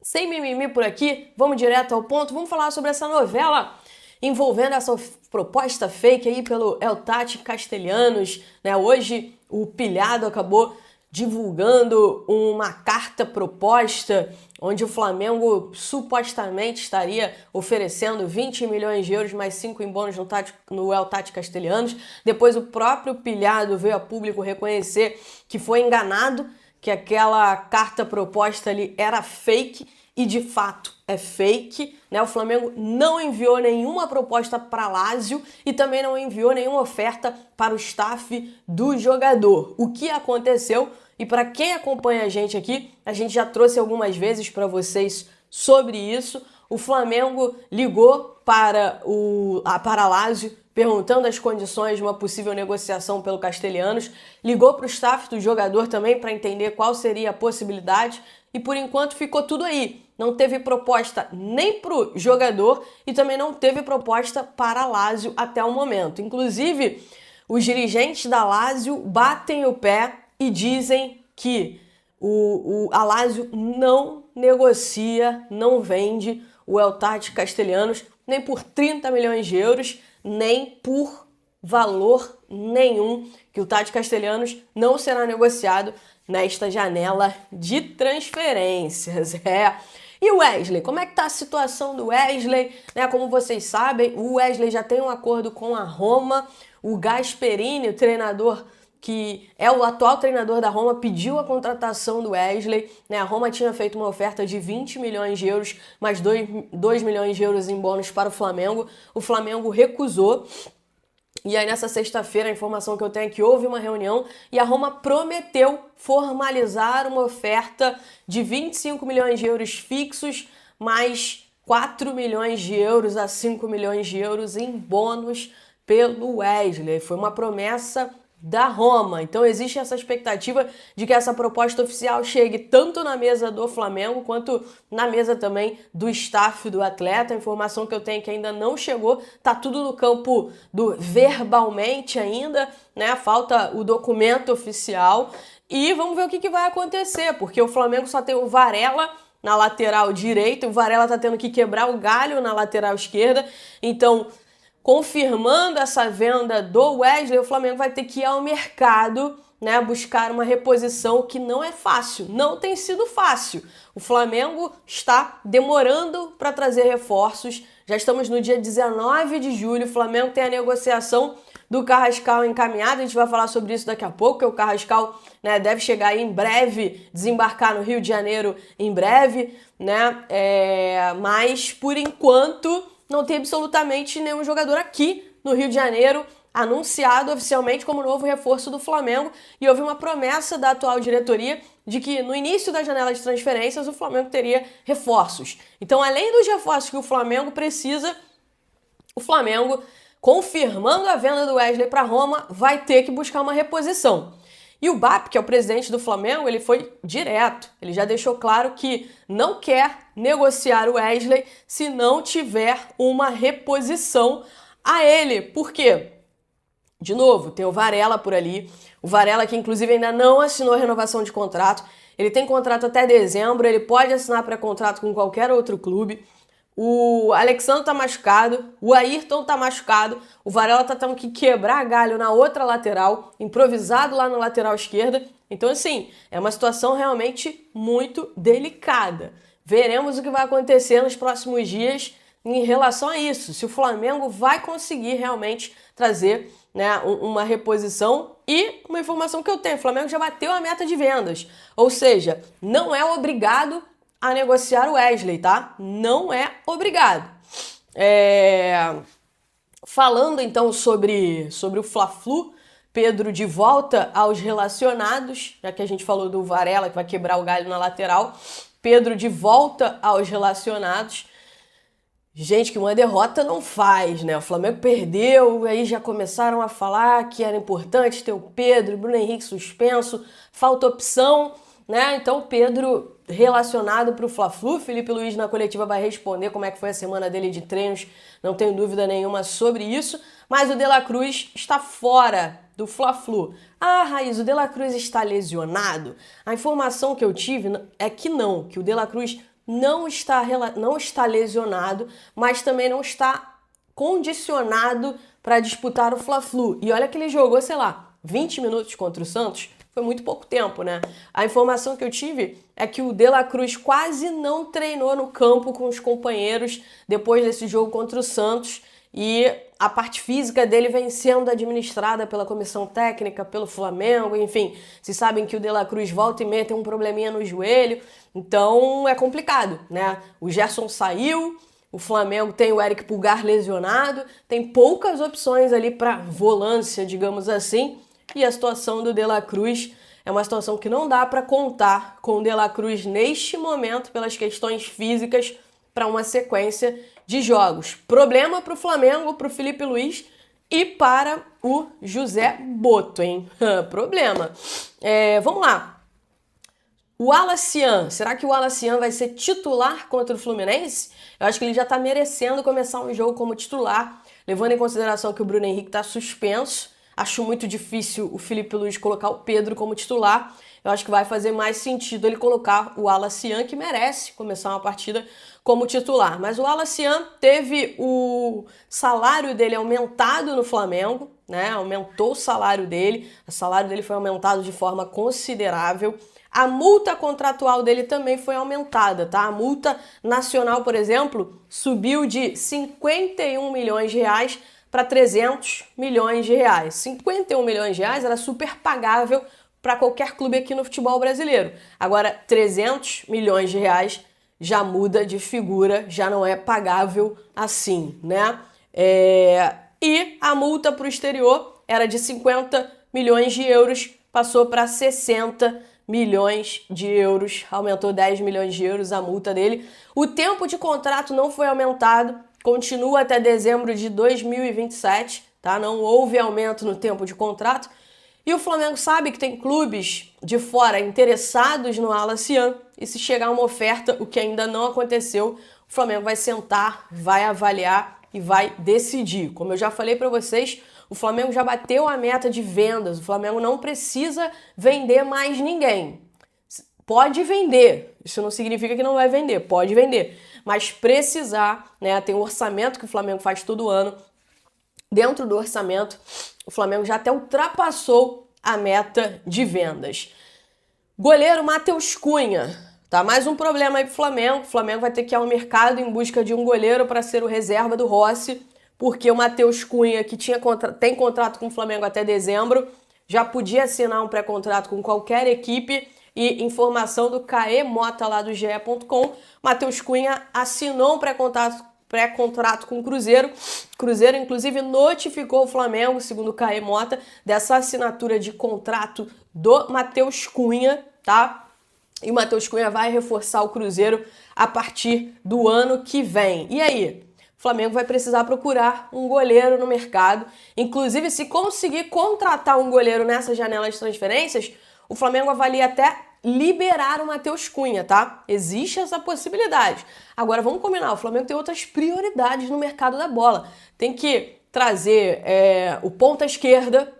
Sem mimimi por aqui, vamos direto ao ponto, vamos falar sobre essa novela envolvendo essa proposta fake aí pelo El Tati Castelhanos, né? Hoje o Pilhado acabou divulgando uma carta proposta onde o Flamengo supostamente estaria oferecendo 20 milhões de euros mais 5 em bônus no El Tati Castelhanos. Depois o próprio Pilhado veio a público reconhecer que foi enganado, que aquela carta proposta ali era fake e de fato é fake, né? O Flamengo não enviou nenhuma proposta para Lazio e também não enviou nenhuma oferta para o staff do jogador. O que aconteceu? E para quem acompanha a gente aqui, a gente já trouxe algumas vezes para vocês sobre isso. O Flamengo ligou para a Lazio perguntando as condições de uma possível negociação pelo Castelhanos, ligou para o staff do jogador também para entender qual seria a possibilidade e por enquanto ficou tudo aí. Não teve proposta nem para o jogador e também não teve proposta para a Lazio até o momento. Inclusive, os dirigentes da Lazio batem o pé e dizem que a Lazio não negocia, não vende o El Tati Castelhanos nem por 30 milhões de euros, nem por valor nenhum, que o Tati Castelhanos não será negociado nesta janela de transferências. E o Wesley? Como é que tá a situação do Wesley? Né, como vocês sabem, o Wesley já tem um acordo com a Roma. O Gasperini, o treinador que é o atual treinador da Roma, pediu a contratação do Wesley, né? A Roma tinha feito uma oferta de 20 milhões de euros, mais 2 milhões de euros em bônus para o Flamengo. O Flamengo recusou. E aí nessa sexta-feira a informação que eu tenho é que houve uma reunião e a Roma prometeu formalizar uma oferta de 25 milhões de euros fixos, mais 4 milhões de euros a 5 milhões de euros em bônus pelo Wesley. Foi uma promessa da Roma. Então existe essa expectativa de que essa proposta oficial chegue tanto na mesa do Flamengo quanto na mesa também do staff do atleta. A informação que eu tenho é que ainda não chegou, tá tudo no campo do verbalmente ainda, né? Falta o documento oficial e vamos ver o que vai acontecer, porque o Flamengo só tem o Varela na lateral direita, o Varela tá tendo que quebrar o galho na lateral esquerda, então confirmando essa venda do Wesley, o Flamengo vai ter que ir ao mercado, né, buscar uma reposição que não é fácil, não tem sido fácil. O Flamengo está demorando para trazer reforços, já estamos no dia 19 de julho, o Flamengo tem a negociação do Carrascal encaminhada, a gente vai falar sobre isso daqui a pouco, que o Carrascal, né, deve chegar aí em breve, desembarcar no Rio de Janeiro em breve, né, mas por enquanto não tem absolutamente nenhum jogador aqui no Rio de Janeiro anunciado oficialmente como novo reforço do Flamengo e houve uma promessa da atual diretoria de que no início da janela de transferências o Flamengo teria reforços. Então, além dos reforços que o Flamengo precisa, o Flamengo, confirmando a venda do Wesley para Roma, vai ter que buscar uma reposição. E o BAP, que é o presidente do Flamengo, ele foi direto. Ele já deixou claro que não quer negociar o Wesley se não tiver uma reposição a ele. Por quê? De novo, tem o Varela por ali. O Varela que inclusive ainda não assinou a renovação de contrato. Ele tem contrato até dezembro, ele pode assinar pré-contrato com qualquer outro clube. O Alexandre tá machucado, o Ayrton tá machucado, o Varela tá tendo que quebrar galho na outra lateral, improvisado lá na lateral esquerda. Então, assim, é uma situação realmente muito delicada. Veremos o que vai acontecer nos próximos dias em relação a isso, se o Flamengo vai conseguir realmente trazer, né, uma reposição. E uma informação que eu tenho, o Flamengo já bateu a meta de vendas, ou seja, não é obrigado a negociar o Wesley, tá? Não é obrigado. Falando então sobre o Fla-Flu, Pedro de volta aos relacionados, já que a gente falou do Varela que vai quebrar o galho na lateral, Pedro de volta aos relacionados. Gente, que uma derrota não faz, né? O Flamengo perdeu, aí já começaram a falar que era importante ter o Pedro, Bruno Henrique suspenso, falta opção, né? Então o Pedro relacionado para o Fla-Flu, Felipe Luiz na coletiva vai responder como é que foi a semana dele de treinos, não tenho dúvida nenhuma sobre isso, mas o De La Cruz está fora do Fla-Flu. Ah, Raiz, o De La Cruz está lesionado? A informação que eu tive é que não, que o De La Cruz não está lesionado, mas também não está condicionado para disputar o Fla-Flu. E olha que ele jogou, sei lá, 20 minutos contra o Santos. Foi muito pouco tempo, né? A informação que eu tive é que o De La Cruz quase não treinou no campo com os companheiros depois desse jogo contra o Santos, e a parte física dele vem sendo administrada pela comissão técnica, pelo Flamengo, enfim. Vocês sabem que o De La Cruz volta e meia tem um probleminha no joelho, então é complicado, né? O Gerson saiu, o Flamengo tem o Eric Pulgar lesionado, tem poucas opções ali para volância, digamos assim, e a situação do De La Cruz é uma situação que não dá para contar com o De La Cruz neste momento pelas questões físicas para uma sequência de jogos. Problema para o Flamengo, para o Felipe Luiz e para o José Boto, hein? Problema. Vamos lá. O Alacian, será que o Alacian vai ser titular contra o Fluminense? Eu acho que ele já está merecendo começar um jogo como titular, levando em consideração que o Bruno Henrique está suspenso. Acho muito difícil o Felipe Luiz colocar o Pedro como titular. Eu acho que vai fazer mais sentido ele colocar o Alacian, que merece começar uma partida como titular. Mas o Alacian teve o salário dele aumentado no Flamengo, né? Aumentou o salário dele foi aumentado de forma considerável. A multa contratual dele também foi aumentada, tá? A multa nacional, por exemplo, subiu de 51 milhões de reais para 300 milhões de reais. 51 milhões de reais era super pagável para qualquer clube aqui no futebol brasileiro. Agora, 300 milhões de reais já muda de figura, já não é pagável assim, né? E a multa para o exterior era de 50 milhões de euros, passou para 60 milhões de euros, aumentou 10 milhões de euros a multa dele. O tempo de contrato não foi aumentado, continua até dezembro de 2027, tá? Não houve aumento no tempo de contrato. E o Flamengo sabe que tem clubes de fora interessados no Alacian, e se chegar uma oferta, o que ainda não aconteceu, o Flamengo vai sentar, vai avaliar e vai decidir. Como eu já falei para vocês, o Flamengo já bateu a meta de vendas, o Flamengo não precisa vender mais ninguém. Pode vender, isso não significa que não vai vender, pode vender, mas precisar, né? Tem um orçamento que o Flamengo faz todo ano. Dentro do orçamento, o Flamengo já até ultrapassou a meta de vendas. Goleiro Matheus Cunha, tá? Mais um problema aí pro Flamengo. O Flamengo vai ter que ir ao mercado em busca de um goleiro para ser o reserva do Rossi, porque o Matheus Cunha, que tem contrato com o Flamengo até dezembro, já podia assinar um pré-contrato com qualquer equipe. E informação do Caê Mota lá do GE.com, Matheus Cunha assinou um pré-contrato com o Cruzeiro. O Cruzeiro, inclusive, notificou o Flamengo, segundo o Caê Mota, dessa assinatura de contrato do Matheus Cunha, tá? E o Matheus Cunha vai reforçar o Cruzeiro a partir do ano que vem. E aí? O Flamengo vai precisar procurar um goleiro no mercado. Inclusive, se conseguir contratar um goleiro nessa janela de transferências, o Flamengo avalia até liberar o Matheus Cunha, tá? Existe essa possibilidade. Agora, vamos combinar, o Flamengo tem outras prioridades no mercado da bola. Tem que trazer o ponta esquerda.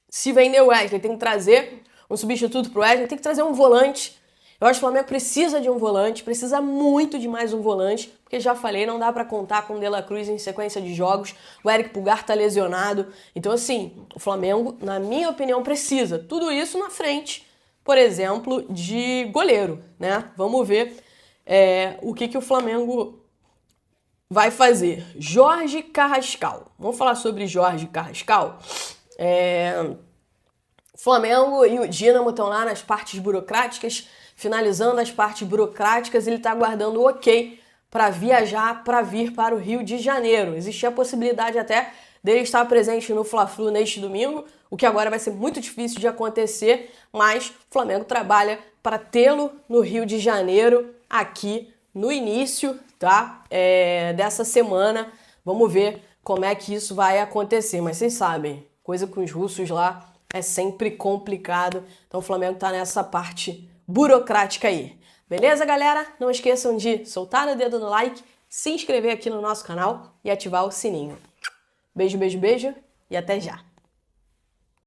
Se vender o Wesley, tem que trazer um substituto pro Wesley, tem que trazer um volante. Eu acho que o Flamengo precisa de um volante, precisa muito de mais um volante, porque já falei, não dá para contar com o De La Cruz em sequência de jogos, o Eric Pulgar tá lesionado. Então, assim, o Flamengo, na minha opinião, precisa. Tudo isso na frente, por exemplo, de goleiro, né? Vamos ver o que o Flamengo vai fazer. Jorge Carrascal. Vamos falar sobre Jorge Carrascal? O Flamengo e o Dínamo estão lá nas partes burocráticas, finalizando as partes burocráticas. Ele está aguardando o ok para viajar, para vir para o Rio de Janeiro. Existia a possibilidade até dele estar presente no Fla-Flu neste domingo, o que agora vai ser muito difícil de acontecer, mas o Flamengo trabalha para tê-lo no Rio de Janeiro, aqui no início, tá? Dessa semana. Vamos ver como é que isso vai acontecer, mas vocês sabem, coisa com os russos lá é sempre complicado, então o Flamengo tá nessa parte burocrática aí. Beleza, galera? Não esqueçam de soltar o dedo no like, se inscrever aqui no nosso canal e ativar o sininho. Beijo, beijo, beijo e até já!